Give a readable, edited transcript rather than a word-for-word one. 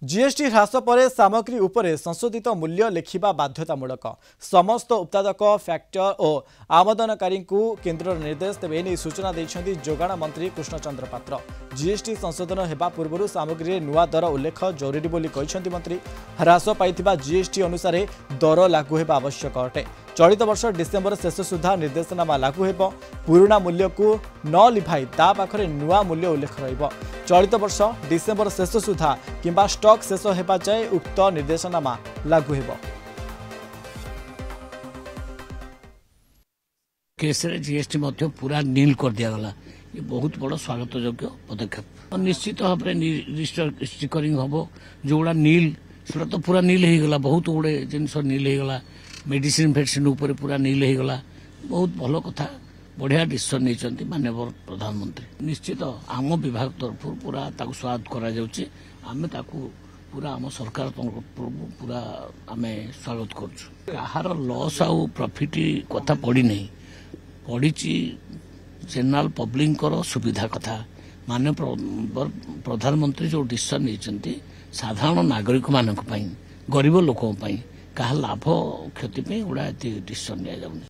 GST ह्रास पर सामग्री उपरे संशोधित मूल्य लिखा बाध्यतामूलक समस्त उत्पादक फैक्टर और आमदनकारी केन्द्र निर्देश तेज नहीं सूचना देते जोगाण मंत्री कृष्णचंद्र पात्र। जीएसटी संशोधन होगा पूर्व सामग्री नुआ दर उल्लेख जरूरी बोली कहते मंत्री। ह्रास पाई जीएसटी अनुसार दर लागू होगा आवश्यक अटे। चलित वर्ष डिसेम्बर शेष सुधा निर्देशनामा लागू हो पुराणा मूल्य को न लिभाई ता पाखरे नुआ मूल्य उल्लेख रहिबो। चलित वर्ष डिसेम्बर शेष सुधा किंबा स्टॉक शेष हेबा जाए उक्त निर्देशनामा लागू हेबो। केस रे जीएसटी मध्य पूरा नील कर दिया गला। ये बहुत बड़ स्वागत योग्य पदक्षेप। निश्चित भाव में स्टिकरिंग हम जोड़ा नील से तो पूरा नील हो गला। बहुत गुड़े जिनस नील हो गला। मेडिसिन फैक्सीन ऊपर पूरा नील हो गला। बहुत भल कथा बढ़िया डिसीजन नहीं माननीय प्रधानमंत्री। निश्चित आम विभाग तरफ पूरा स्वागत करा पूरा आम सरकार पूरा आम स्वागत कर लॉस आउ प्रॉफिट कथा पड़ी नहीं पड़ी जनरल पब्लिक सुविधा कथा माननीय प्रधानमंत्री जो डिसीजन नहीं साधारण नागरिक मान गरीब लोक कहा लाभ क्षति गुड़ा डिसीजन नि